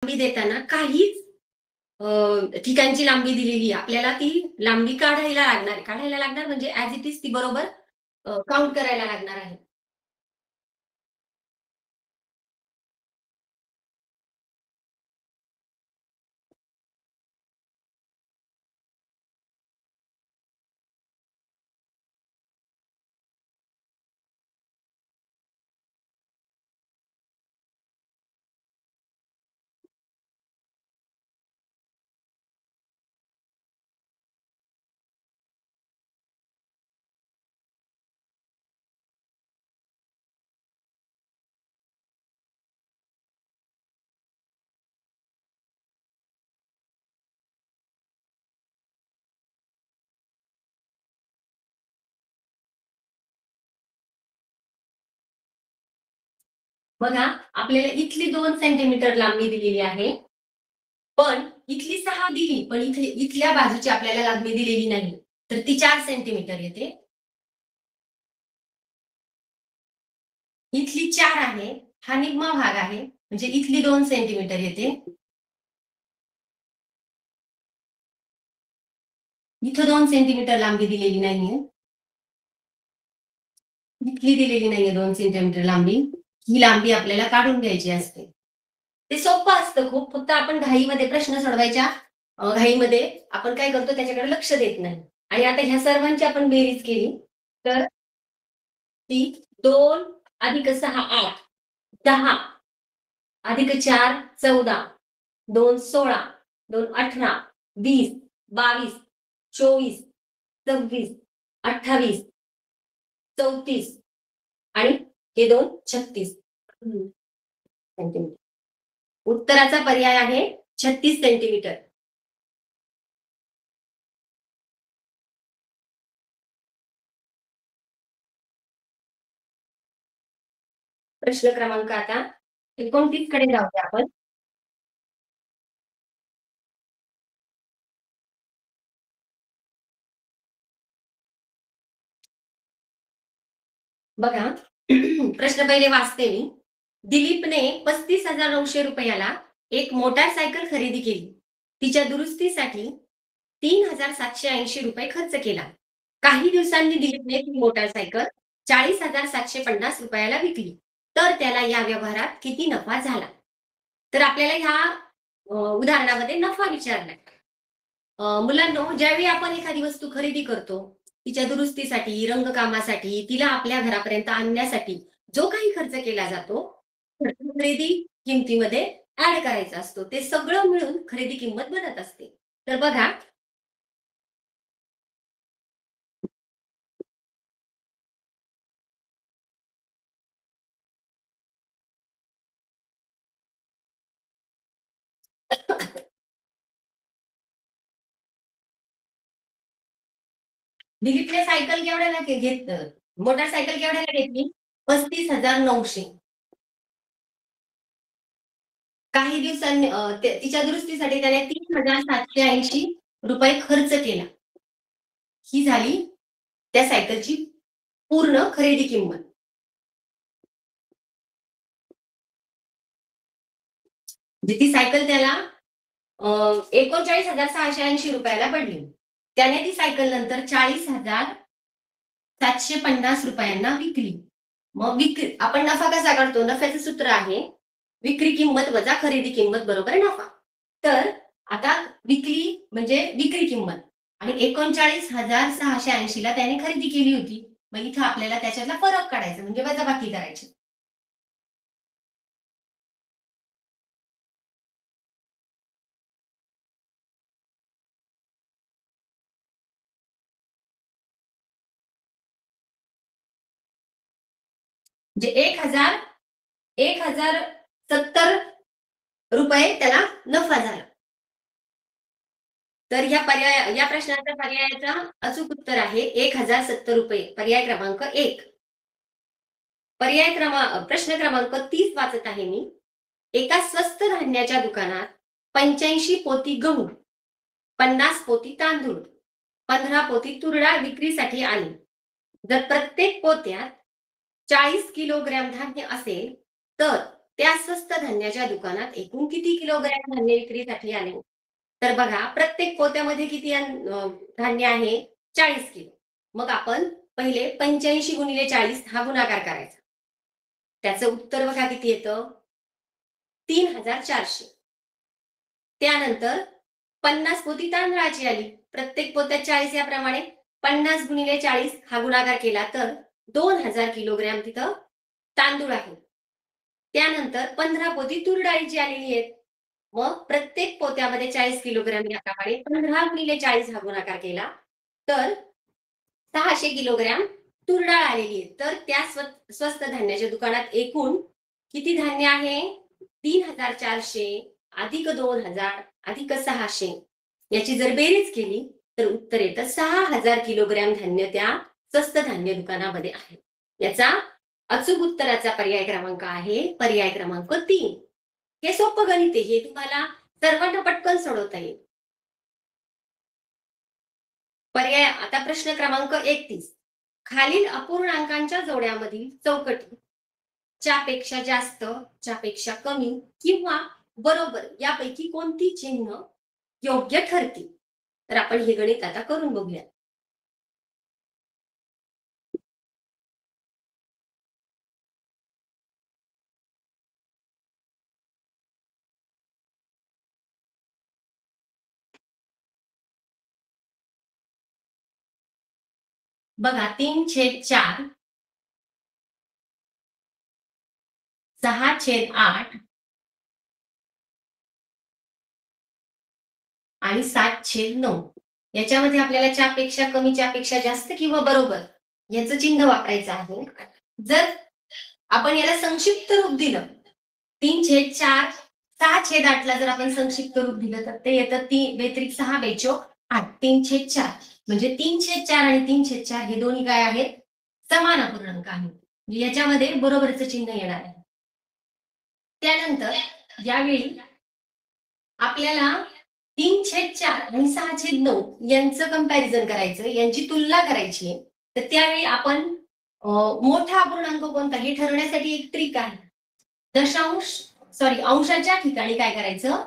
लांबी देताना काहीच ठिकाणची लांबी दिलेली आहे. आपल्याला ती लांबी काढायला लागणार आहे. काढायला लागणार म्हणजे ॲज इट इज ती बरोबर काउंट करायला लागणार आहे. बघा, आपल्याला इथली 2 सेंटीमीटर लांबी दिलेली आहे. पण इथली 6 दिली, पण इथे इथल्या बाजूची आपल्याला लांबी दिलेली नाही. तर ती 4 सेंटीमीटर येते. इथली 4 आहे. हा निम्मा भाग आहे. म्हणजे इथली 2 सेंटीमीटर येते. इथं 2 सेंटीमीटर लांबी दिलेली नाहीये. इथली दिलेली नाहीये 2 सेंटीमीटर लांबी. ही लांबी आपल्याला काढून घ्यायची असते. ते सोपं असतं खूप. फक्त आपण घाईमध्ये प्रश्न सोडवायच्या घाईमध्ये आपण काय करतो त्याच्याकडे लक्ष देत नाही. आणि आता ह्या सर्वांची आपण बेरीज केली, तर ती 2 अधिक 6 8, 10 अधिक 4 14, 2 16, 2 18, 20, 22, 24, 26, 28, 34 आणि हे 2 36 सेंटीमीटर. उत्तराचा पर्याय आहे 36 सेंटीमीटर. प्रश्न क्रमांक आता 29 कडे जाऊया आपण. बघा, प्रश्न पहिले वाचते मी. दिलीपने 35,900 रुपयाला एक मोटारसायकल खरेदी केली. तिच्या दुरुस्तीसाठी 3,780 रुपये खर्च केला. काही दिवसांनी दिलीपने ती मोटारसायकल 40,750 रुपयाला विकली. तर त्याला या व्यवहारात किती नफा झाला? तर आपल्याला ह्या उदाहरणामध्ये नफा विचारलाय. मुलांनो, ज्यावेळी आपण एखादी वस्तू खरेदी करतो, तिच्या दुरुस्तीसाठी, रंगकामासाठी, तिला आपल्या घरापर्यंत आणण्यासाठी जो काही खर्च केला जातो, खरेदी किमतीमध्ये ॲड करायचा असतो. ते सगळं मिळून खरेदी किंमत बनत असते. तर बघा, दिलीपने सायकल केवढ्याला मोटारसायकल केवढ्याला घेतली? 35,900. काही दिवसांनी तिच्या दुरुस्तीसाठी त्याने 3,780 रुपये खर्च केला. ही झाली त्या सायकलची पूर्ण खरेदी किंमत. म्हणजे ती सायकल त्याला 39,680 रुपयाला पडली. त्याने ती सायकल नंतर 40,750 रुपयांना विकली. मग आपण नफा कसा काढतो? नफ्याचं सूत्र आहे विक्री किंमत वजा खरेदी किंमत बरोबर नफा. तर आता विकली म्हणजे विक्री किंमत आणि 39,680 ला त्याने खरेदी केली होती. मग इथं आपल्याला त्याच्यातला फरक काढायचा म्हणजे वजाबाकी करायची. म्हणजे 1,070 रुपये त्याला नफा झाला. तर या प्रश्नाच्या पर्यायाचा अचूक उत्तर आहे 1,070 रुपये. पर्याय क्रमांक 1. प्रश्न क्रमांक 30 वाचत आहे मी. एका स्वस्त धान्याच्या दुकानात 85 पोती गहू, 50 पोती तांदूळ, 15 पोती तुरडाळ विक्रीसाठी आली. जर प्रत्येक पोत्यात 40 किलोग्रॅम धान्य असेल, तर त्या स्वस्त धान्याच्या दुकानात एकूण किती किलोग्रॅम धान्य विक्रीसाठी आले? तर बघा, प्रत्येक पोत्यामध्ये किती धान्य आहे? 40 किलो. मग आपण पहिले 85 गुणिले 40 हा गुणाकार करायचा. त्याचं उत्तर बघा किती येतं? 3400. त्यानंतर 50 पोती तांदळाची आली. प्रत्येक पोत्यात 40 याप्रमाणे 50 गुणिले 40 हा गुणाकार केला तर 2000 किलोग्रॅम तिथं तांदूळ आहे. त्यानंतर 15 पोती तूर डाळीची आलेली आहेत. मग प्रत्येक पोत्यामध्ये 40 किलोग्रॅम याप्रमाणे 15 गुणिले 40 हा गुणाकार केला तर 600 किलोग्रॅम तूर डाळ आलेली आहे. तर त्या स्वस्त धान्याच्या दुकानात एकूण किती धान्य आहे? 3400 अधिक 2000 अधिक 600 याची जर बेरीज केली तर उत्तर येतं 6000 किलोग्रॅम धान्य त्या स्वस्त धान्य दुकानामध्ये आहे. याचा अचूक उत्तराचा पर्याय क्रमांक आहे पर्याय क्रमांक 3. हे सोपं गणित आहे. हे तुम्हाला सर्वांना पटकन सोडवता येईल. पर्याय आता प्रश्न क्रमांक 31. खालील अपूर्णांकांच्या जोड्यामधील चौकटी च्यापेक्षा जास्त, च्यापेक्षा कमी किंवा बरोबर यापैकी कोणती चिन्ह योग्य ठरतील? तर आपण हे गणित आता करून बघूया. बघा 3/4, 6/8 आणि 7/9 याच्यामध्ये आपल्याला च्यापेक्षा कमी, च्यापेक्षा जास्त किंवा बरोबर याचं चिन्ह वापरायचं आहे. जर आपण याला संक्षिप्त रूप दिलं 3/4, 6/8 ला जर आपण संक्षिप्त रूप दिलं तर ते येतं 3 6 बेचोक 8 3/4 म्हणजे 3/4 आणि 3/4 हे दोन्ही काय आहेत? समान अपूर्णांक आहेत. म्हणजे याच्यामध्ये बरोबरचं चिन्ह येणार आहे. त्यानंतर यावेळी आपल्याला 3/4 आणि 6/9 यांचं कंपॅरिझन करायचं, यांची तुलना करायची. तर त्यावेळी आपण मोठा अपूर्णांक कोणता हे ठरवण्यासाठी एक ट्रिक आहे. अंशाच्या ठिकाणी काय करायचं?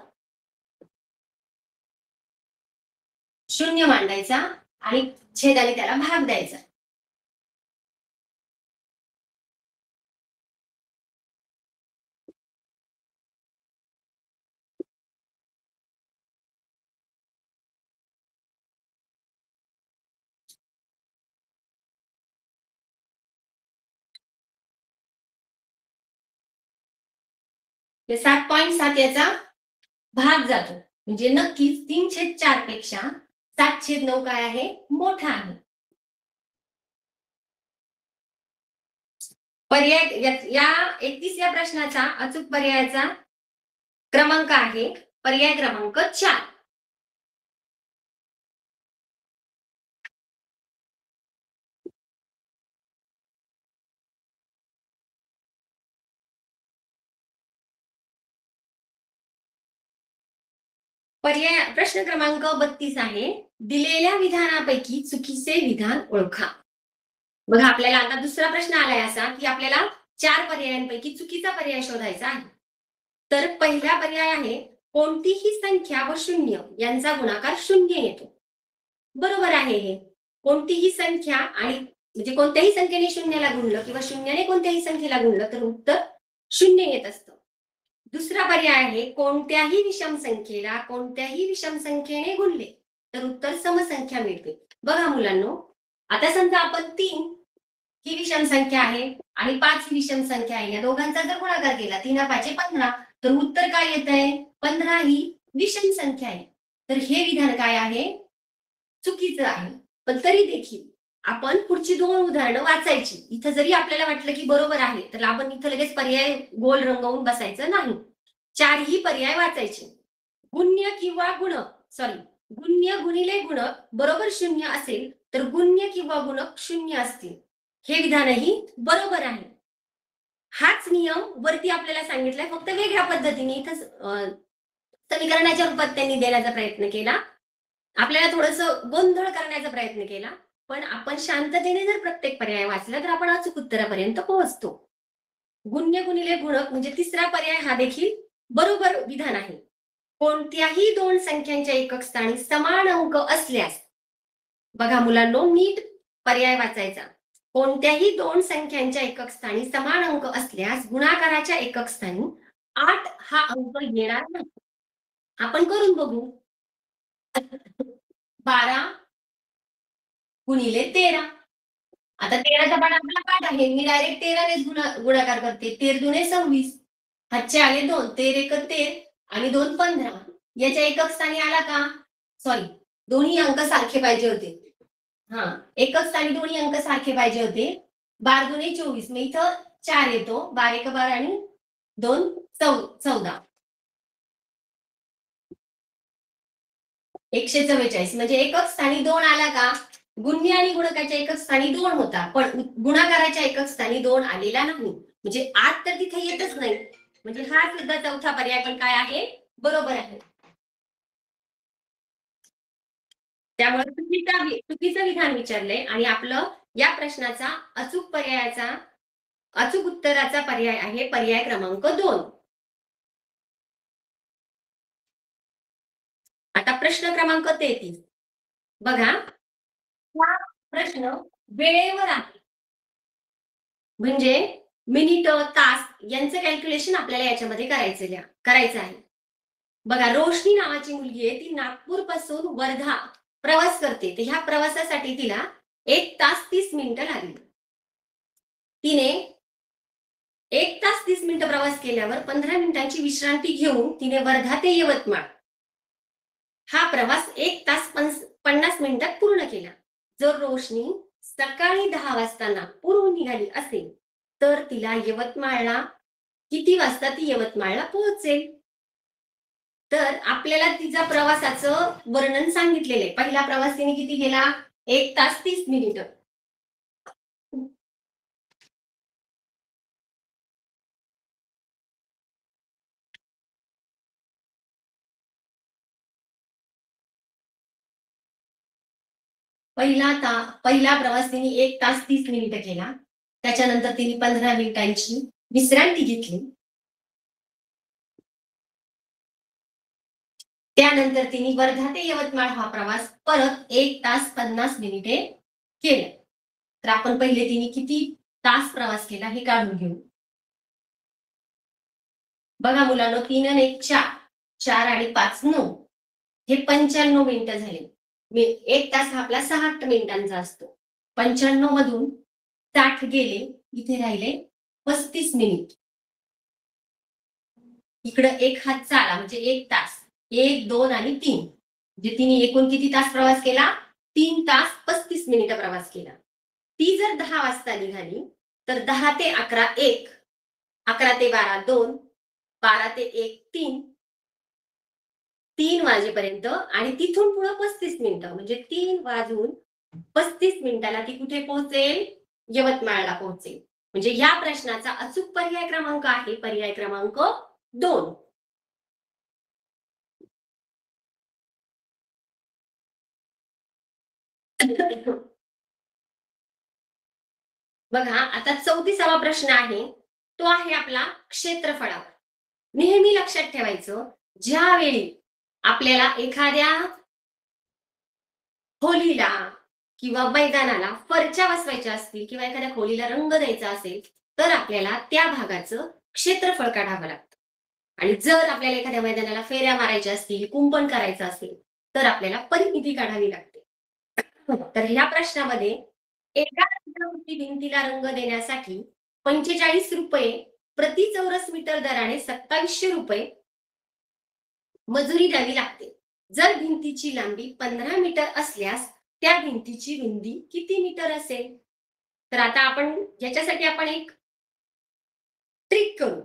0 मांडायचा आणि छेदाने त्याला भाग द्यायचा. ते 7.7 याचा भाग जातो. म्हणजे नक्कीच 3/4 पेक्षा 7/9 काय आहे? मोठा आहे. पर्याय या 31 प्रश्नाचा अचूक पर्यायाचा क्रमांक आहे पर्याय क्रमांक 4. पर्याय प्रश्न क्रमांक 32 आहे. दिलेल्या विधानापैकी चुकीचे विधान ओळखा. बघा, आपल्याला आता दुसरा प्रश्न आलाय असा की आपल्याला 4 पर्यायांपैकी चुकीचा पर्याय शोधायचा आहे. तर पहिला पर्याय आहे कोणतीही संख्या व शून्य यांचा गुणाकार 0 येतो. बरोबर आहे हे. कोणतीही संख्या आणि म्हणजे कोणत्याही संख्येने शून्याला गुणलं किंवा शून्याने कोणत्याही संख्येला गुणलं तर उत्तर 0 येत असतं. दुसरा पर्याय आहे कोणत्याही विषम संख्येला कोणत्याही विषम संख्येने गुणले तर उत्तर समसंख्या मिळते. बघा मुलांनो, आता समजा आपण 3 ही विषम संख्या आहे आणि 5 ही विषम संख्या आहे. या दोघांचा जर गुणाकार केला 3 5 15 तर उत्तर काय येत आहे? 15 ही विषम संख्या आहे. तर हे विधान काय आहे? चुकीचं आहे. पण तरी देखील आपण पुढची 2 उदाहरणं वाचायची. इथं जरी आपल्याला वाटलं की बरोबर आहे तर आपण इथं लगेच पर्याय गोल रंगवून बसायचं नाही. 4ही पर्याय वाचायचे. गुण्य किंवा गुण्य गुणिले गुणक बरोबर 0 असेल तर गुण्य किंवा गुणक 0 असतील. हे विधानही बरोबर आहे. हाच नियम वरती आपल्याला सांगितलाय, फक्त वेगळ्या पद्धतीने इथं समीकरणाच्या रूपात त्यांनी देण्याचा प्रयत्न केला. आपल्याला थोडंसं गोंधळ करण्याचा प्रयत्न केला. पण आपण शांततेने जर प्रत्येक पर्याय वाचला तर आपण अचूक उत्तरापर्यंत पोहोचतो. गुण्य गुणिले गुणक म्हणजे तिसरा पर्याय हा देखील बरोबर विधान आहे. कोणत्याही दोन संख्यांच्या एकक स्थानी समान अंक असल्यास, बघा मुलांनो, नीट पर्याय वाचायचा. कोणत्याही दोन संख्यांच्या एकक स्थानी समान अंक असल्यास गुणाकाराच्या एकक स्थानी 8 हा अंक येणार नाही. आपण करून बघू. 12 गुणिले 13. आता 13चा पाढा आपला पाठ आहे. मी डायरेक्ट 13नेच गुणाकार करते. 13 दुणे 26. हातचे आले 2. 13 एक 13 आणि 2 15. याच्या एकक स्थानी आला का? सॉरी, दोन्ही अंक सारखे पाहिजे होते. हा, एकच स्थानी दोन्ही अंक सारखे पाहिजे होते. 12 दुणे 24. मग इथं 4 येतो. 12 एक 12 आणि 2 14. 144 म्हणजे एकक स्थानी 2 आला का? गुण्य आणि गुणकाच्या एकक स्थानी 2 होता, पण गुणाकाराच्या एकक स्थानी 2 आलेला नाही. म्हणजे 8 तर तिथे येतच नाही. म्हणजे हा सुद्धा चौथा पर्याय पण काय आहे? बरोबर आहे. त्यामुळे चुकीचं विधान विचारलंय आणि आपलं या प्रश्नाचा अचूक उत्तराचा पर्याय आहे पर्याय क्रमांक 2. आता प्रश्न क्रमांक 33. बघा, हा प्रश्न वेळेवर आहे. म्हणजे मिनिट, तास यांचं कॅल्क्युलेशन आपल्याला याच्यामध्ये करायचं आहे. बघा, रोशनी नावाची मुलगी आहे, ती नागपूर पासून वर्धा प्रवास करते. तर ह्या प्रवासासाठी तिला 1 तास 30 मिनिटं लागली. तिने 1 तास 30 मिनिटं प्रवास केल्यावर 15 मिनिटांची विश्रांती घेऊन तिने वर्धा ते यवतमाळ हा प्रवास 1 तास 50 मिनिटात पूर्ण केला. जर रोशनी सकाळी 10 वाजता नागपूरहून निघाली असेल, तर तिला किती वाजता ती यवतमाळला पोहोचेल? तर आपल्याला तिचा प्रवासाचं वर्णन सांगितलेलं आहे. पहिला प्रवास तिने किती केला? 1 तास 30 मिनिटं. पहिला प्रवास तिने 1 तास 30 मिनिटं केला. त्याच्यानंतर तिने 15 मिनिटांची विश्रांती घेतली. त्यानंतर तिने वर्धा ते यवतमाळ हा प्रवास परत 1 तास 50 मिनिटे केले. तर आपण पहिले तिने किती तास प्रवास केला हे काढून घेऊ. बघा मुलांनो, 3 आणि 1 4, 4 आणि 5 9, हे 95 मिनिटं झाले. 1 तास हा आपला 60 मिनिटांचा असतो. 95 मधून 60 गेले, इथे राहिले 35 मिनिट. इकडं एक हात आला म्हणजे 1 तास. 1 2 आणि 3 म्हणजे तिने एकूण किती तास प्रवास केला? 3 तास 35 मिनिटं प्रवास केला. ती जर 10 वाजता निघाली, तर 10 ते 11 1, 11 ते 12 2, 12 ते 1 3, 3 वाजेपर्यंत आणि तिथून पुढे 35 मिनिटं म्हणजे 3 वाजून 35 मिनिटाला ती कुठे पोहोचेल? यवतमाळला पोहोचेल. म्हणजे या प्रश्नाचा अचूक पर्याय क्रमांक आहे पर्याय क्रमांक 2. बघा, आता 34वा प्रश्न आहे. तो आहे आपला क्षेत्रफळावर. नेहमी लक्षात ठेवायचं, ज्यावेळी आपल्याला एखाद्या खोलीला किंवा मैदानाला फरच्या बसवायच्या असतील किंवा एखाद्या खोलीला रंग द्यायचा असेल, तर आपल्याला त्या भागाचं क्षेत्रफळ काढावं लागतं. आणि जर आपल्याला एखाद्या मैदानाला फेऱ्या मारायच्या असतील, कुंपण करायचं असेल, तर आपल्याला परिमिती काढावी लागते. तर ह्या प्रश्नामध्ये एका चित्रकृती भिंतीला रंग देण्यासाठी 45 रुपये प्रति चौरस मीटर दराने 2700 रुपये मजुरी द्यावी लागते. जर भिंतीची लांबी 15 मीटर असल्यास त्या भिंतीची रुंदी किती मीटर असेल? तर आता याच्यासाठी आपण एक ट्रिक करू,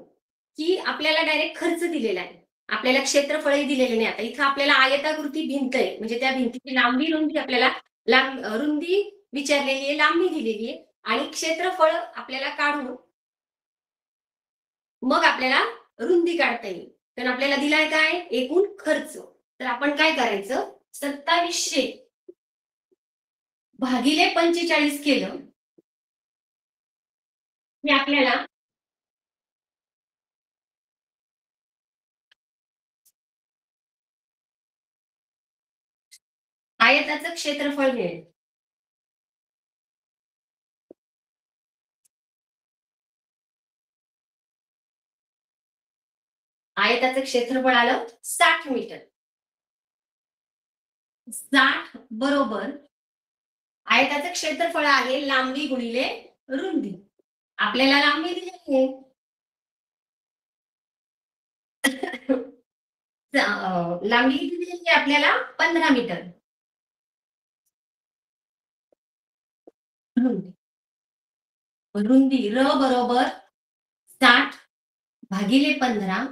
की आपल्याला डायरेक्ट खर्च दिलेला आहे. आपल्याला क्षेत्रफळही दिलेले नाही. आता इथं आपल्याला आयताकृती भिंत आहे, म्हणजे त्या भिंतीची लांबी रुंदी आपल्याला रुंदी विचारलेली आहे, लांबी दिलेली आहे आणि क्षेत्रफळ आपल्याला काढून मग आपल्याला रुंदी काढता येईल. तर आपल्याला दिलाय काय? एकूण खर्च. तर आपण काय करायचं? 2700 भागिले 45 केलं, की आपल्याला आयताचं क्षेत्रफळ मिळेल. आयताचं क्षेत्रफळ आलं 60 मीटर. 60 बरोबर आयताचं क्षेत्रफळ आहे लांबी गुणिले रुंदी. आपल्याला लांबी दिलेली आहे. लांबी किती दिलेली आहे आपल्याला? 15 मीटर. रुंदी रुंदी र बरोबर 60 भागिले 15.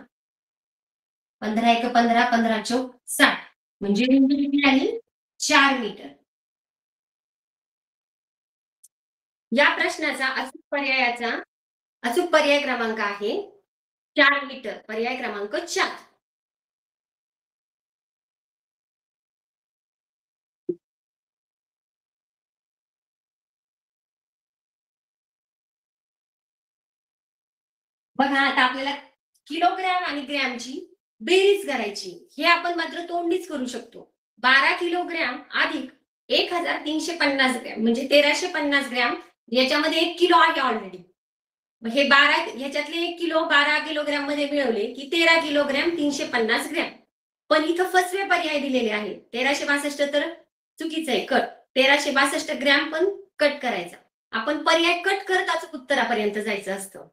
15 एक 15, 15 चौक 60. म्हणजे रुंदी किती आली? 4 मीटर. या प्रश्नाचा अचूक पर्याय क्रमांक आहे 4 मीटर. पर्याय क्रमांक 4. बघा आता आपल्याला किलोग्रॅम आणि ग्रॅमची बेरीज करायची. हे आपण मात्र तोंडीच करू शकतो. 12 किलोग्रॅम अधिक 1350 ग्रॅम म्हणजे 1350 ग्रॅम. याच्यामध्ये 1 किलो आहे ऑलरेडी. हे 12 ह्याच्यातले 1 किलो 12 किलोग्रॅम मध्ये मिळवले की 13 किलोग्रॅम 350 ग्रॅम. पण इथं फसवे पर्याय दिलेले आहेत. 1362 तर चुकीचं आहे, कट. 1362 ग्रॅम पण कट करायचा. आपण पर्याय कट करत अचूक उत्तरापर्यंत जायचं असतं.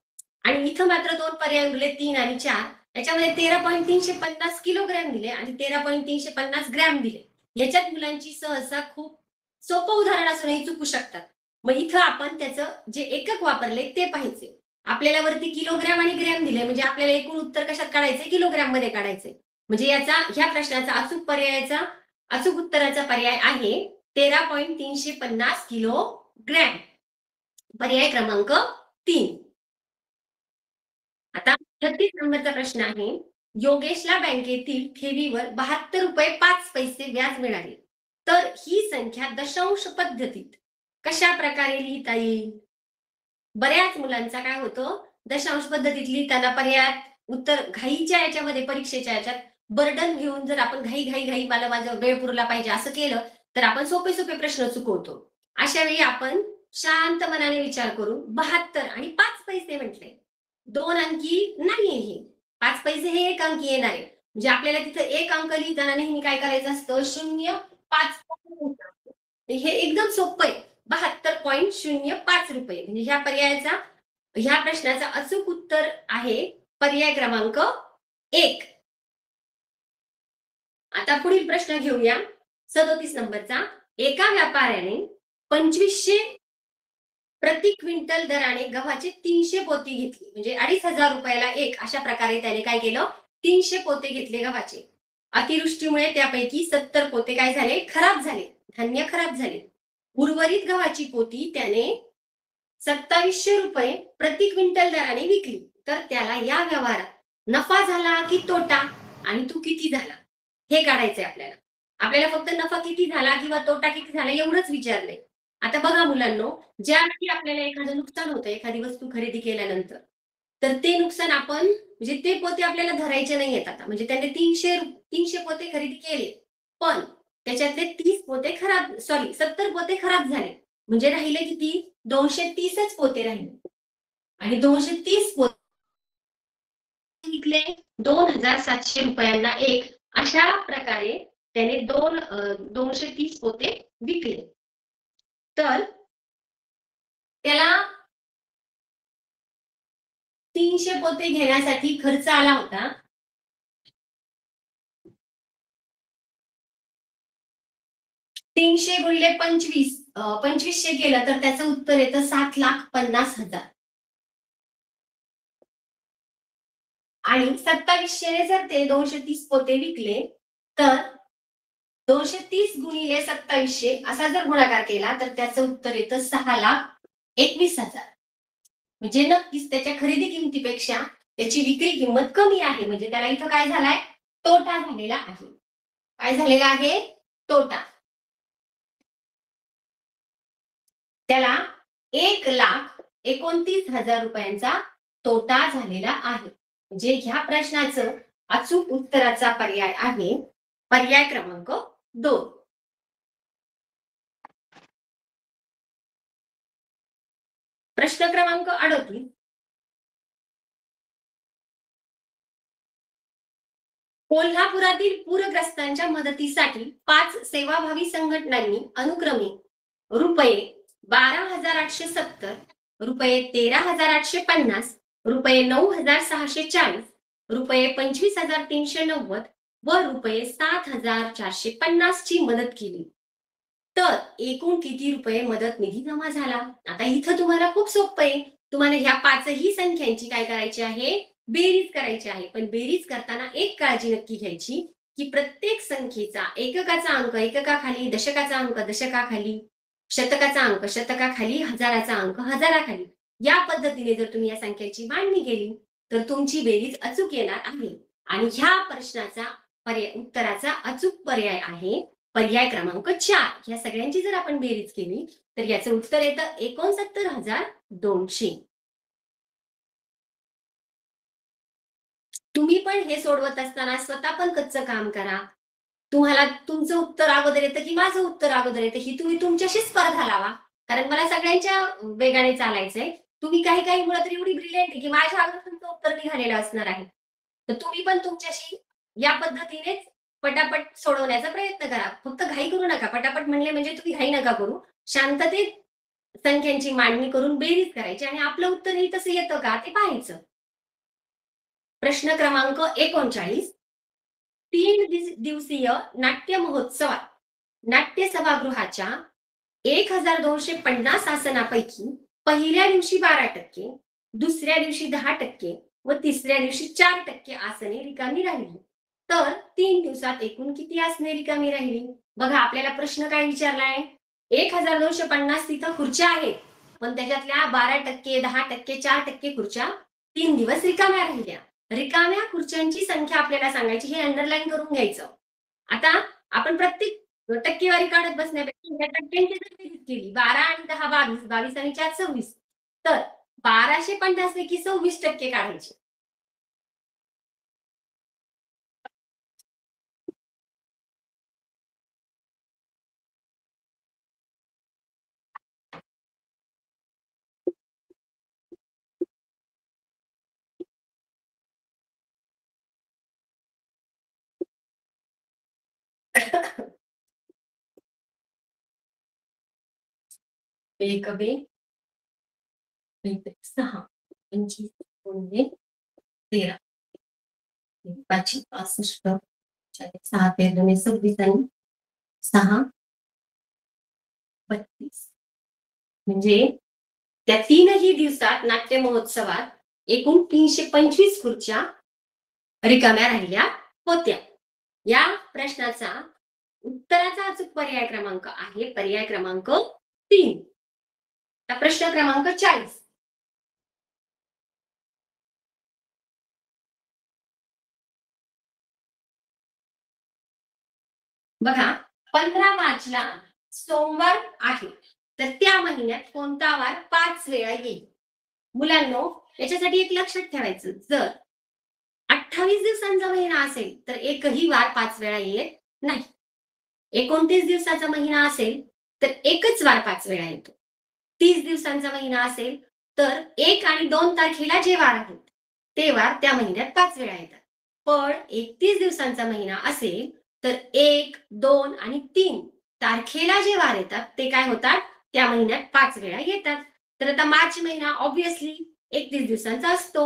आणि इथं मात्र 2 पर्याय उरले 3 आणि 4. त्याच्यामध्ये 13.350 किलोग्रॅम दिले आणि 13.350 ग्रॅम दिले. याच्यात मुलांची सहसा खूप सोपं उदाहरण असूनही चुकू शकतात. मग इथं आपण त्याचं जे एकक वापरले ते पाहिजे. आपल्याला वरती किलोग्रॅम आणि ग्रॅम दिले म्हणजे आपल्याला एकूण उत्तर कशात काढायचे? किलोग्रॅम मध्ये काढायचे. म्हणजे ह्या प्रश्नाचा अचूक उत्तराचा पर्याय आहे 13.350 किलोग्रॅम. पर्याय क्रमांक 3. आता 36 नंबरचा प्रश्न आहे. योगेशला बँकेतील ठेवीवर 72 रुपये 5 पैसे व्याज मिळाले. तर ही संख्या दशांश पद्धतीत कशा प्रकारे लिहिता येईल? बऱ्याच मुलांचा काय होतं, दशांश पद्धतीत लिहिताना पर्यायात उत्तर घाईच्या याच्यामध्ये परीक्षेच्या याच्यात बर्डन घेऊन जर आपण घाई मला माझा वेळ पुरला पाहिजे असं केलं तर आपण सोपे सोपे प्रश्न चुकवतो. अशा वेळी आपण शांत मनाने विचार करून 72 आणि 5 पैसे म्हटले. 2 अंकी नाहीये हे. 5 पैसे हे 1 अंकी येणार आहे. म्हणजे आपल्याला तिथं 1 अंक लिहिताना नेहमी काय करायचं असतं? 0.5 हे एकदम सोपं आहे. 72.05 रुपये. म्हणजे ह्या प्रश्नाचा अचूक उत्तर आहे पर्याय क्रमांक 1. आता पुढील प्रश्न घेऊया 37 नंबरचा. एका व्यापाऱ्याने 2500 प्रति क्विंटल दराने गव्हाचे 300 पोती घेतली. म्हणजे 2500 रुपयाला एक अशा प्रकारे त्याने काय केलं? 300 पोते घेतले गव्हाचे. अतिवृष्टीमुळे त्यापैकी 70 पोते काय झाले? खराब झाले. धान्य खराब झाले. उर्वरित गव्हाची पोती त्याने 2700 रुपये प्रति क्विंटल दराने विकली. तर त्याला या व्यवहारात नफा झाला की तोटा आणि तो किती झाला? हे काढायचंय आपल्याला. आपल्याला फक्त नफा किती झाला किंवा तोटा किती झाला एवढंच विचारलंय. आता बघा मुलांनो, ज्यावेळी आपल्याला एखादं नुकसान होतं एखादी वस्तू खरेदी केल्यानंतर, तर ते नुकसान आपण म्हणजे ते पोते आपल्याला धरायचे नाहीयेत आता. म्हणजे त्याने 300 पोते खरेदी केले. पण त्याच्यातले 70 पोते खराब झाले. म्हणजे राहिले किती? 230च पोते राहिले. आणि 230 पोते विकले 2700 रुपयांना एक. अशा प्रकारे त्याने 230 पोते विकले. तर त्याला 300 पोते घेण्यासाठी खर्च आला होता 300 गुणिले 25 2500 केलं तर त्याचं उत्तर येतं 7,50,000. आणि 2700 जर ते 230 पोते विकले तर 230 गुणिले 2700 असा जर गुणाकार केला तर त्याचं उत्तर येतं 6,21,000. म्हणजे नक्कीच त्याच्या खरेदी किमतीपेक्षा त्याची विक्री किंमत कमी आहे. म्हणजे त्याला इथं काय झालाय? तोटा झालेला आहे. काय झालेला आहे? तोटा. त्याला 1,29,000 रुपयांचा तोटा झालेला आहे. म्हणजे ह्या प्रश्नाचं अचूक उत्तराचा पर्याय आहे पर्याय क्रमांक 2. प्रश्न क्रमांक 38. कोल्हापुरातील पूरग्रस्तांच्या मदतीसाठी 5 सेवाभावी संघटनांनी अनुक्रमे रुपये 12,870, रुपये 13,850, रुपये 9,640, रुपये 25,390 व रुपये 7,450 ची मदत केली. तर एकूण किती रुपये मदत निधी जमा झाला? आता इथं तुम्हाला खूप सोपं आहे. तुम्हाला ह्या पाचही संख्यांची काय करायची आहे? बेरीज करायची आहे. पण बेरीज करताना एक काळजी नक्की घ्यायची की प्रत्येक संख्येचा एककाचा अंक एककाखाली, दशकाचा अंक दशकाखाली, शतकाचा अंक शतकाखाली, हजाराचा अंक हजाराखाली, या पद्धतीने जर तुम्ही या संख्यांची मांडणी केली तर तुमची बेरीज अचूक येणार आहे. आणि ह्या प्रश्नाचा उत्तराचा अचूक पर्याय आहे पर्याय क्रमांक 4. या सगळ्यांची जर आपण बेरीज केली तर याचं उत्तर येतं 69,200. तुम्ही पण हे सोडवत असताना स्वतः पण कच्चं काम करा. तुम्हाला तुमचं उत्तर अगोदर येतं की माझं उत्तर अगोदर येतं ही तुम्ही तुमच्याशी स्पर्धा लावा. कारण मला सगळ्यांच्या वेगाने चालायचंय. तुम्ही काही मुलं तर एवढी ब्रिलियंट आहे की माझ्या अगोदर तुमचं उत्तर निघालेलं असणार आहे. तर तुम्ही पण तुमच्याशी या पद्धतीनेच पटापट सोडवण्याचा प्रयत्न करा. फक्त घाई करू नका. पटापट म्हणले म्हणजे तुम्ही घाई नका करू. शांततेत संख्यांची मांडणी करून बेरीज करायची आणि आपलं उत्तरही तसं येतं का ते पाहायचं. प्रश्न क्रमांक 39. 3 दिवसीय नाट्य महोत्सवात नाट्य सभागृहाच्या 1,250 आसनापैकी पहिल्या दिवशी 12%, दुसऱ्या दिवशी 10% व तिसऱ्या दिवशी 4% आसने रिकामी राहिली. तर 3 दिवसात एकूण किती आसने रिकामी राहिली? बघा आपल्याला प्रश्न काय विचारलाय? 1,250 तिथं खुर्च्या आहेत, पण त्याच्यातल्या 12%, 10%, 4% खुर्च्या 3 दिवस रिकाम्या राहिल्या. रिकाम्या खुर्च्यांची संख्या आपल्याला सांगायची, हे अंडरलाईन करून घ्यायचं. आता आपण प्रत्येक टक्केवारी काढत बसण्यापेक्षा या टक्क्यांची जर बेरीज केली 12 आणि 10 22, 22 आणि 4 26, तर 1250 पैकी 26% काढायचे. एक बे 6 25 गुणिले 13 5 65 6 ते 2 26 आणि 6 32. म्हणजे त्या 3ही दिवसात नाट्य महोत्सवात एकूण 325 खुर्च्या रिकाम्या राहिल्या होत्या. या प्रश्नाचा उत्तराचा अचूक पर्याय क्रमांक आहे पर्याय क्रमांक 3. प्रश्न क्रमांक 40. बघा 15 मार्चला सोमवार आहे, तर त्या महिन्यात कोणता वार 5 वेळा येईल? मुलांनो याच्यासाठी एक लक्षात ठेवायचं, जर 28 दिवसांचा महिना असेल तर एकही वार 5 वेळा येत नाही. 29 दिवसाचा महिना असेल तर एकच वार 5 वेळा येतो. 30 दिवसांचा महिना असेल तर 1 आणि 2 तारखेला जे वार आहेत ते वार त्या महिन्यात 5 वेळा येतात. पण 31 दिवसांचा महिना असेल तर 1, 2 आणि 3 तारखेला जे वार येतात ते काय होतात? त्या महिन्यात 5 वेळा येतात. तर आता मार्च महिना ऑब्व्हियसली 31 दिवसांचा असतो.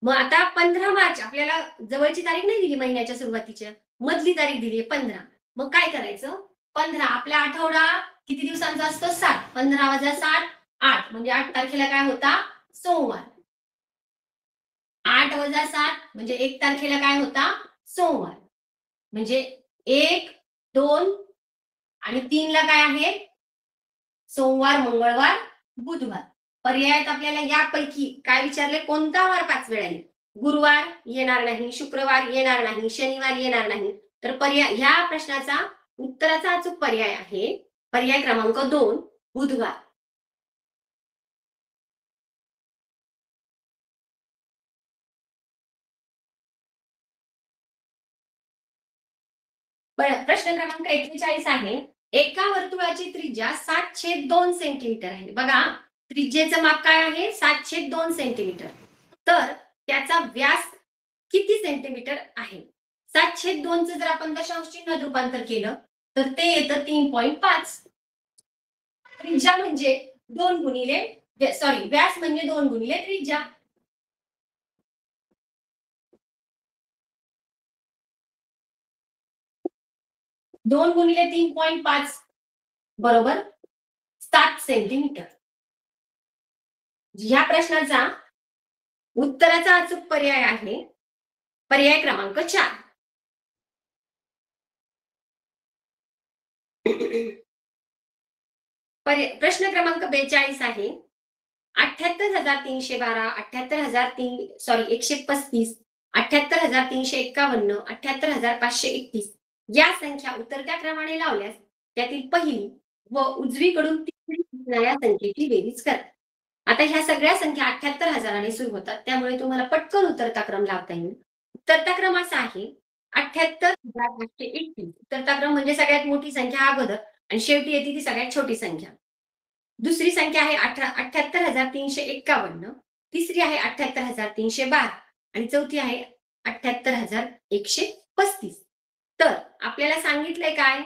मग आता 15 मार्च आपल्याला जवळची तारीख नाही दिली महिन्याच्या सुरुवातीच्या, मधली तारीख दिली 15. मग काय करायचं? 15 आपला आठवडा किती दिवसांचा असतो? 7. 15 वजा 7 8, म्हणजे 8 तारखेला काय होता? सोमवार. 8 वजा 7 म्हणजे 1 तारखेला काय होता? सोमवार. म्हणजे 1, 2 आणि 3 ला काय आहे? सोमवार, मंगळवार, बुधवार. पर्यायात आपल्याला यापैकी काय विचारले? कोणता वार 5 वेळा येईल? गुरुवार येणार नाही, शुक्रवार येणार नाही, शनिवार येणार नाही. तर पर्याय ह्या प्रश्नाचा उत्तराचा अचूक पर्याय आहे पर्याय क्रमांक 2 बुधवार. प्रश्न क्रमांक 41 आहे. एका वर्तुळाची त्रिज्या 7/2 सेंटीमीटर आहे. बघा त्रिज्येचं माप काय आहे? 7/2 सेंटीमीटर. तर त्याचा व्यास किती सेंटीमीटर आहे? 7/2 चं जर आपण दशांश चिन्हात रूपांतर केलं तर ते येतं 3.5. त्रिज्या म्हणजे 2 गुणिले सॉरी व्यास म्हणजे 2 गुणिले त्रिज्या. 2 गुणिले 3.5 बरोबर 7 सेंटीमीटर. ह्या प्रश्नाचा उत्तराचा अचूक पर्याय आहे पर्याय क्रमांक 4. प्रश्न क्रमांक 42 आहे. 78,312, 135, 78,351, 78,531 या संख्या उतरत्या क्रमाने लावल्यास त्यातील पहिली व उजवीकडून तिसरी असणाऱ्या संख्येची बेरीज करा. आता ह्या सगळ्या संख्या 78,000 ने सुरू होतात, त्यामुळे तुम्हाला पटकन उतरता क्रम लावता येईल. उतरता क्रम असा आहे 78,531. उतरता क्रम म्हणजे सगळ्यात मोठी संख्या अगोदर आणि शेवटी येते ती सगळ्यात छोटी संख्या. दुसरी संख्या आहे 78,351, तिसरी आहे 78,312 आणि चौथी आहे 78,135. तर आपल्याला सांगितलंय काय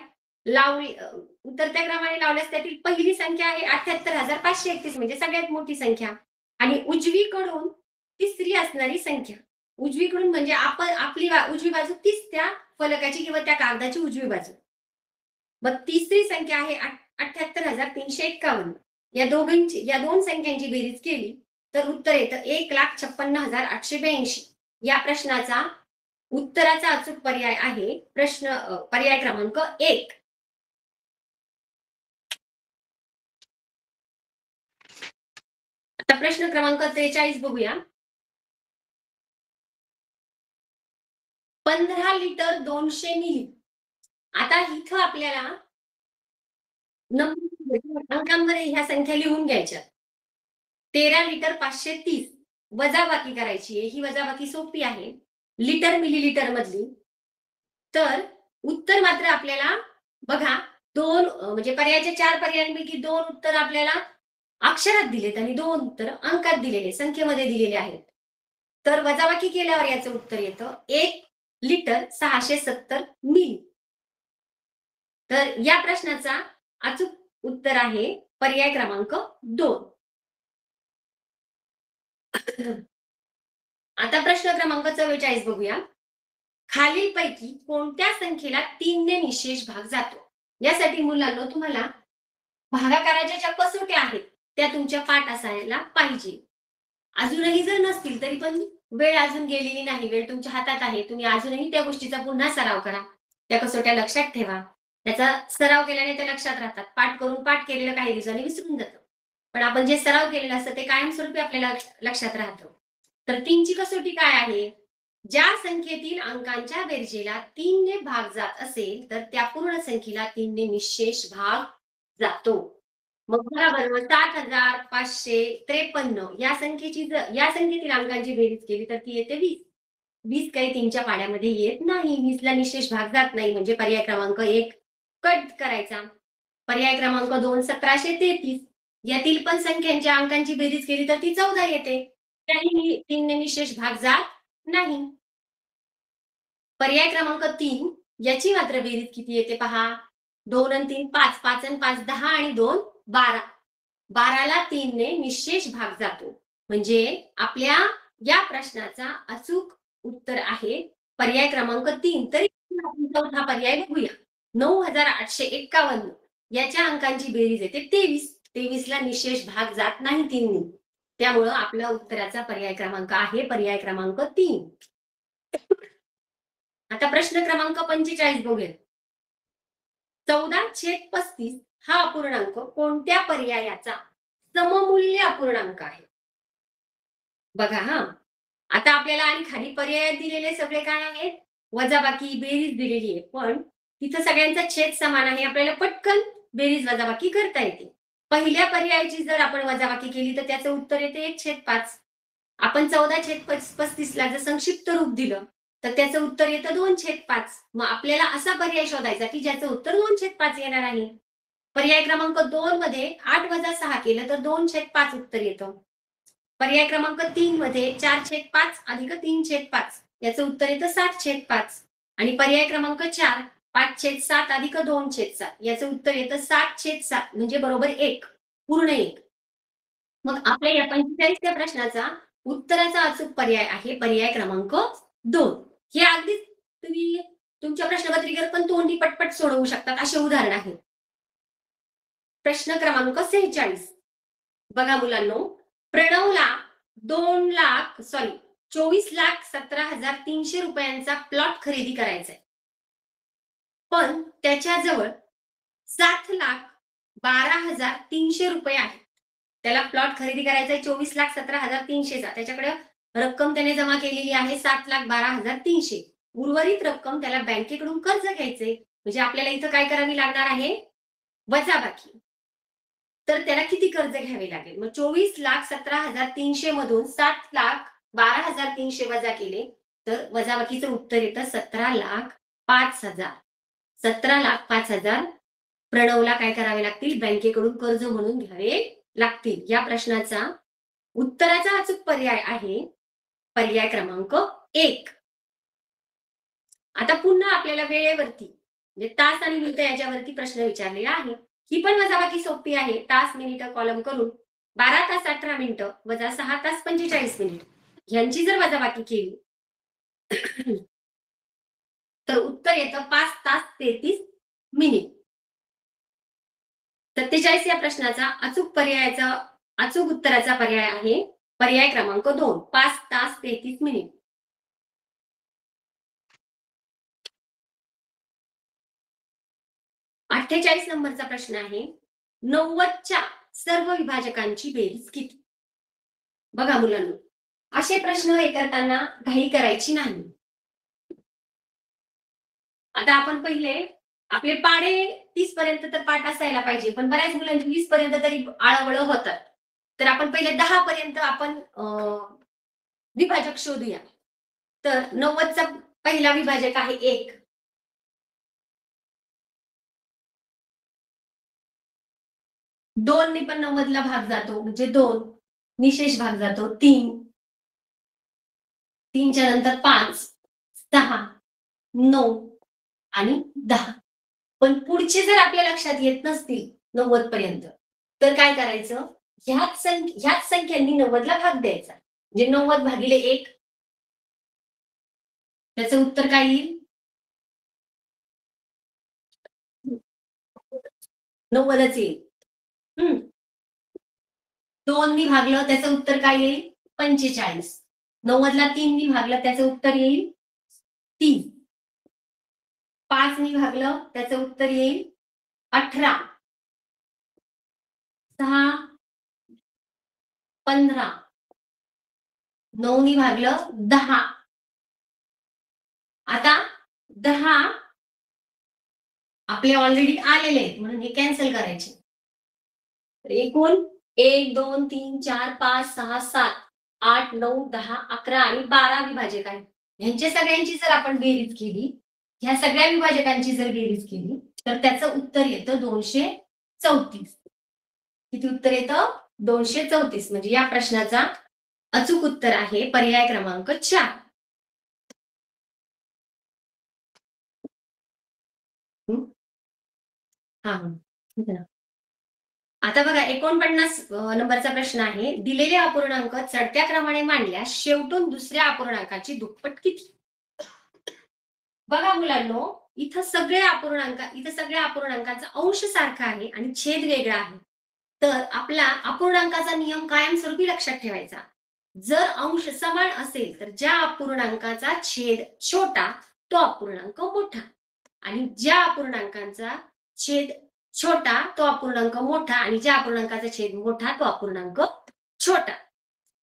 उतरत्या क्रमाने लावल्यास त्यातील पहिली संख्या आहे 78,531 म्हणजे सगळ्यात मोठी संख्या आणि उजवीकडून तिसरी असणारी संख्या. उजवीकडून म्हणजे आपली उजवी बाजू तीच त्या फलकाची किंवा त्या कागदाची उजवी बाजू. मग तिसरी संख्या आहे 78,351. या दोन संख्यांची बेरीज केली तर उत्तर येतं 1,56,882. या प्रश्नाचा उत्तराचा अचूक पर्याय आहे पर्याय क्रमांक 1. आता प्रश्न क्रमांक 43 बघूया. 15 लिटर 200 मिली. आता इथं आपल्याला अंकांमध्ये ह्या संख्या लिहून घ्यायच्या. 13 लिटर 530 वजाबाकी करायची आहे. ही वजाबाकी सोपी आहे लिटर मिलीलिटर मधली. तर उत्तर मात्र आपल्याला बघा दोन म्हणजे पर्यायाच्या 4 पर्यायांपैकी 2 उत्तर आपल्याला अक्षरात दिलेत आणि 2 उत्तर अंकात दिलेले संख्येमध्ये दिलेले आहेत. तर वजाबाकी केल्यावर याचं उत्तर येतं 1 लिटर 670 मिली. तर या प्रश्नाचा अचूक उत्तर आहे पर्याय क्रमांक 2. आता प्रश्न क्रमांक 44 बघूया. खालीलपैकी कोणत्या संख्येला 3 ने निशेष भाग जातो? यासाठी मुलांना तुम्हाला भागाकाराच्या ज्या कसोट्या आहेत त्या तुमच्या पाठ असायला पाहिजे. अजूनही जर नसतील तरी पण वेळ अजून गेलेली नाही, वेळ तुमच्या हातात आहे. तुम्ही अजूनही त्या गोष्टीचा पुन्हा सराव करा. त्या कसोट्या लक्षात ठेवा. त्याचा सराव केल्याने ते लक्षात राहतात. पाठ करून पाठ केलेलं काही दिवसांनी विसरून जातं. पण आपण जे सराव केलेलं असतं ते कायमस्वरूपी आपल्याला लक्षात राहतं. तर 3ची कसोटी काय आहे? ज्या संख्येतील अंकांच्या बेरजेला 3 ने भाग जात असेल तर त्या पूर्ण संख्येला 3 ने निशेष भाग जातो. मग बरोबर 7,553 या संख्येतील अंकांची बेरीज केली तर ती येते 20. 20 काही 3च्या पाड्यामध्ये येत नाही. 20ला निशेष भाग जात नाही म्हणजे पर्याय क्रमांक 1 कट करायचा. पर्याय क्रमांक 2 1733 यातील पण संख्यांच्या अंकांची बेरीज केली तर ती 14 येते. त्याही 3 ने निशेष भाग जात नाही. पर्याय क्रमांक 3 याची मात्र बेरीज किती येते पहा. 2 आणि 3 5, 5 आणि 5 10 आणि 2 12. 12ला 3 ने निशेष भाग जातो. म्हणजे आपल्या या प्रश्नाचा अचूक उत्तर आहे पर्याय क्रमांक 3. तरी आपण चौथा पर्याय बघूया. 9,851 याच्या अंकांची बेरीज येते 23. 23ला निशेष भाग जात नाही 3 ने. त्यामुळं आपल्या उत्तराचा पर्याय क्रमांक आहे पर्याय क्रमांक 3. आता प्रश्न क्रमांक 45 बघूया. 14/35 हा अपूर्णांक कोणत्या पर्यायाचा सममूल्य अपूर्णांक आहे? बघा हा. आता आपल्याला आणि खाली पर्यायात दिलेले सगळे काय आहेत? वजाबाकी बेरीज दिलेली आहे. पण तिथं सगळ्यांचा छेद समान आहे. आपल्याला पटकन बेरीज वजाबाकी करता येते. पहिल्या पर्यायाची जर आपण वजाबाकी केली तर त्याचं उत्तर येते 1/5. आपण 14/35ला जर संक्षिप्त रूप दिलं तर त्याचं उत्तर येतं 2/5. मग आपल्याला असा पर्याय शोधायचा की ज्याचं उत्तर 2/5 येणार आहे. पर्याय क्रमांक 2 मध्ये 8 वजा 6 केलं तर 2/5 उत्तर येतं. पर्याय क्रमांक 3 मध्ये 4/5 अधिक 3/5 याचं उत्तर येतं 7/5 आणि पर्याय क्रमांक 4 5/7 अधिक 2/7 याचं उत्तर येतं 7/7 म्हणजे बरोबर 1 पूर्ण 1. मग आपल्या या 45व्या प्रश्नाचा उत्तराचा अचूक पर्याय आहे पर्याय क्रमांक 2. हे अगदीच तुम्ही तुमच्या प्रश्नपत्रिकेवर पण तोंडी पटपट सोडवू शकतात असे उदाहरण आहे. प्रश्न क्रमांक 46 बघा मुलांनो, प्रणवला 24,17,300 रुपयांचा प्लॉट खरेदी करायचा आहे. पण त्याच्याजवळ 7,12,300 रुपये आहेत. त्याला प्लॉट खरेदी करायचा आहे 24,17,300 चा. त्याच्याकडे रक्कम त्याने जमा केलेली आहे 7,12,300. उर्वरित रक्कम त्याला बँकेकडून कर्ज घ्यायचे. म्हणजे आपल्याला इथं काय करावी लागणार आहे? वजाबाकी. तर त्याला किती कर्ज घ्यावे लागेल? मग 24,17,300 मधून 7,12,300 वजा केले तर वजाबाकीचं उत्तर येतं 17,05,000. 17,05,000 प्रणवला काय करावे लागतील? बँकेकडून कर्ज म्हणून घ्यावे लागतील. या प्रश्नाचा उत्तराचा अचूक पर्याय आहे पर्याय क्रमांक 1. आता पुन्हा आपल्याला वेळेवरती म्हणजे तास आणि मिनिटं याच्यावरती प्रश्न विचारलेला आहे. ही पण वजाबाकी सोपी आहे. तास मिनिटं कॉलम करून 12 तास 18 मिनिटं वजा 6 तास 45 मिनिट ह्यांची जर वजाबाकी केली तर उत्तर येतं 5 तास 33 मिनिट. 47 या प्रश्नाचा अचूक उत्तराचा पर्याय आहे पर्याय क्रमांक 2 5 तास 33 मिनिट. 48 नंबरचा प्रश्न आहे 90च्या सर्व विभाजकांची बेरीज किती? बघा मुलांनो, असे प्रश्न हे करताना घाई करायची नाही. आता आपण पहिले आपले पाढे 30 पर्यंत तर पाठ असायला पाहिजे, पण बऱ्याच मुलांची 20 पर्यंत तरी आळवळ होतात. तर आपण पहिले 10 पर्यंत आपण विभाजक शोधूया. तर 90चा पहिला विभाजक आहे 1. 2 ने पण 90ला भाग जातो म्हणजे 2. निशेष भाग जातो 3. 3 च्या नंतर 5, 6, 9 आणि 10. पण पुढचे जर आपल्या लक्षात येत नसतील 90 पर्यंत तर काय करायचं? ह्याच संख्यांनी 90ला भाग द्यायचा. म्हणजे 90 भागिले 1 त्याचं उत्तर काय येईल? 90च येईल. 2 नी भागलं त्याचं उत्तर काय येईल? 45. 90ला 3 नी भागलं त्याचं उत्तर येईल 3. 5 नी भागलं त्याचं उत्तर येईल 18. 6 15. 9 नी भागलं 10. आता 10 आपले ऑलरेडी आलेले आहेत म्हणून हे कॅन्सल करायचे. तर एकूण 1 2 3 4 5 6 7 8 9 10 11 आणि 12 विभाजक आहेत. ह्यांच्या सगळ्यांची जर आपण बेरीज केली, ह्या सगळ्या विभाजकांची जर बेरीज केली तर त्याचं उत्तर येतं 234. किती उत्तर येतं? 234. म्हणजे या प्रश्नाचा अचूक उत्तर आहे पर्याय क्रमांक 4. हा ठीक आहे ना. आता बघा 49 नंबरचा प्रश्न आहे दिलेले अपूर्णांक चढत्या क्रमाने मांडल्यास शेवटून दुसऱ्या अपूर्णांकाची दुप्पट किती? बघा मुलांनो, इथं सगळ्या अपूर्णांकाचा अंश सारखा आहे आणि छेद वेगळा आहे. तर आपला अपूर्णांकाचा नियम कायमस्वरूपी लक्षात ठेवायचा. जर अंश समान असेल तर ज्या अपूर्णांकाचा छेद छोटा तो अपूर्णांक मोठा आणि ज्या अपूर्णांकाचा छेद छोटा तो अपूर्णांक मोठा आणि ज्या अपूर्णांकाचा छेद मोठा तो अपूर्णांक छोटा.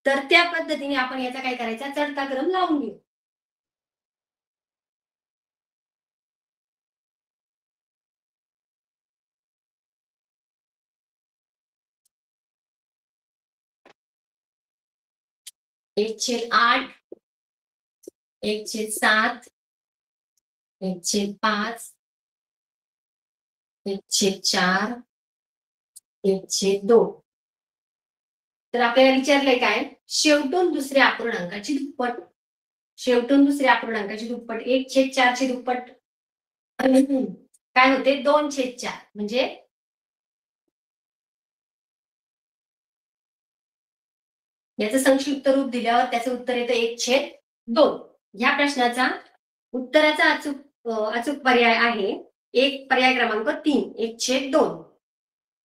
तर त्या पद्धतीने आपण याचा काय करायचा? चढता क्रम लावून घेऊ. एक छेद 8, 1/7, 1/5, 1/4 1/2. तर आपल्याला विचारलंय काय, शेवटून दुसऱ्या अपूर्णांकाची दुप्पट. शेवटून दुसऱ्या अपूर्णांकाची दुप्पट 1/4 ची दुप्पट काय होते, 2/4. म्हणजे याचं संक्षिप्त रूप दिल्यावर त्याचं उत्तर येतं 1/2. ह्या प्रश्नाचा उत्तराचा अचूक पर्याय आहे पर्याय क्रमांक 3, 1/2.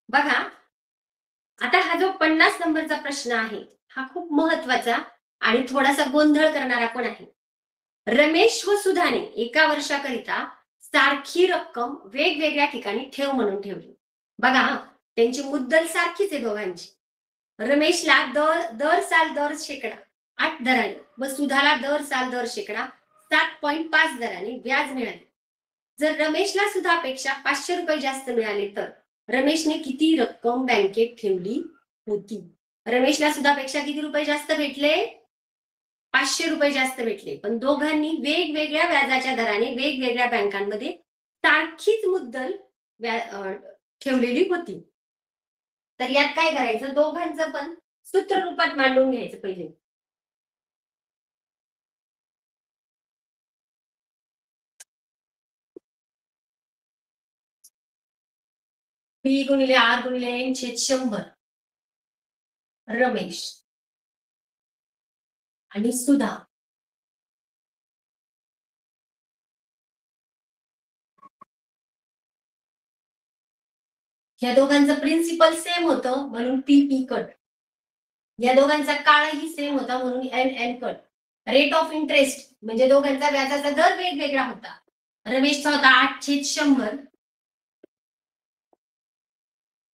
बघा, आता हा जो 50 नंबरचा प्रश्न आहे हा खूप महत्वाचा आणि थोडासा गोंधळ करणारा पण आहे. रमेश व सुधाने एका वर्षाकरिता सारखी रक्कम वेगवेगळ्या ठिकाणी ठेव म्हणून ठेवली. बघा, त्यांची मुद्दल सारखीच आहे दोघांची. रमेशला दर साल दर शेकडा 8 दराने व सुधाला दर साल दर शेकडा 7.5 दराने व्याज मिळाले. जर रमेशला सुधापेक्षा 500 रुपये जास्त मिळाले तर रमेशने किती रक्कम बँकेत ठेवली होती? रमेशला सुधापेक्षा किती रुपये जास्त भेटले? 500 रुपये जास्त भेटले. पण दोघांनी वेगवेगळ्या व्याजाच्या दराने वेगवेगळ्या बँकांमध्ये सारखीच मुद्दल ठेवलेली होती. तर यात काय करायचं, दोघांचं पण सूत्र रूपात मांडून घ्यायचं पहिले. P गुणिले R गुणिले N छेद 100 रमेश आणि सुधा या दोघांचं प्रिन्सिपल सेम होतं म्हणून PP कट. या दोघांचा काळही सेम होता म्हणून NN cut. Rate of interest म्हणजे दोघांचा व्याजाचा दर वेगवेगळा होता. रमेशचा होता 8/100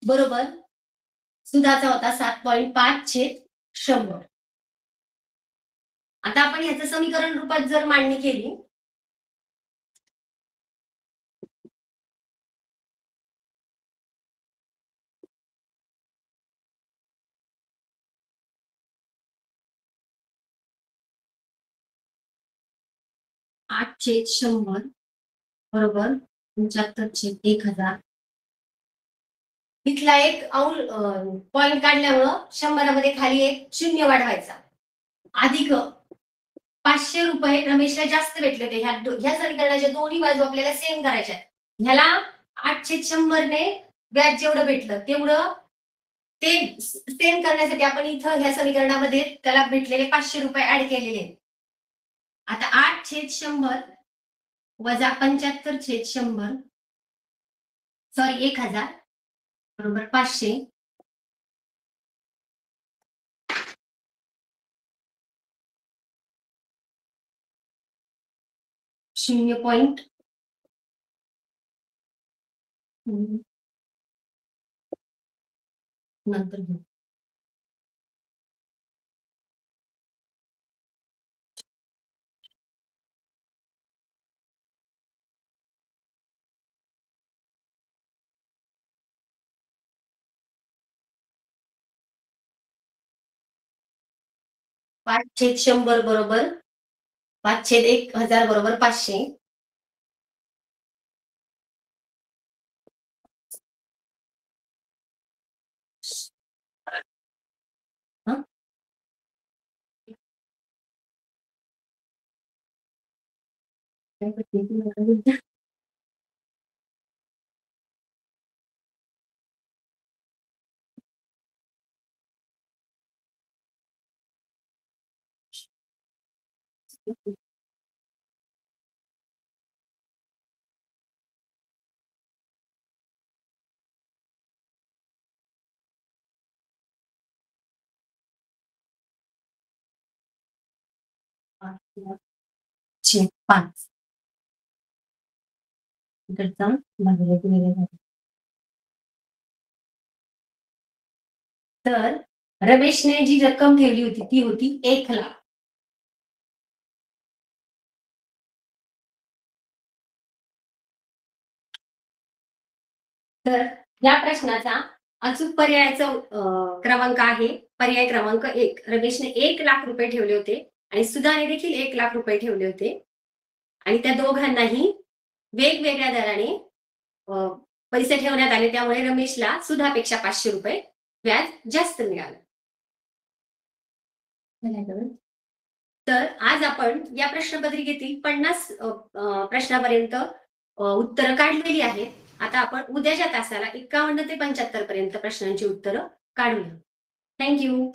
बरोबर, सुधाचा होता 7.5/100. आता आपण ह्याचं समीकरण रूपात जर मांडणी केली, आठ छेद 100 बरोबर 75/1000. इथला एक पॉइंट काढल्यामुळं 100 मध्ये खाली एक शून्य वाढवायचा. अधिक 500 रुपये रमेशला जास्त भेटले होते. ह्या समीकरणाच्या दोन्ही बाजू आपल्याला सेम करायच्या. ह्याला 8/100 ने व्याज जेवढं भेटलं तेवढं ते सेम करण्यासाठी आपण इथं ह्या समीकरणामध्ये त्याला भेटलेले 500 रुपये ऍड केलेले. आता 8/100 वजा 75/100 सॉरी 1000 बरोबर 500. शून्य पॉइंट नंतर घेऊ. पाच छेद 100 बरोबर 5/1000 बरोबर 500. छेद 5 इकडचा भागिले गुणिले झाला. तर रमेशने जी रक्कम ठेवली होती ती होती 1,00,000. तर या प्रश्नाचा अचूक पर्यायाचा क्रमांक आहे पर्याय क्रमांक 1. रमेशने 1,00,000 रुपये ठेवले होते आणि सुधाने देखील 1,00,000 रुपये ठेवले होते आणि त्या दोघांनाही वेगवेगळ्या दराने पैसे ठेवण्यात आले, त्यामुळे रमेशला सुधापेक्षा 500 रुपये व्याज जास्त मिळालं. तर आज आपण या प्रश्नपत्रिकेतील 50 प्रश्नापर्यंत उत्तरं काढलेली आहेत. आता आपण उद्याच्या तासाला 51 ते 75 पर्यंत प्रश्नांची उत्तरं काढूया. थँक्यू.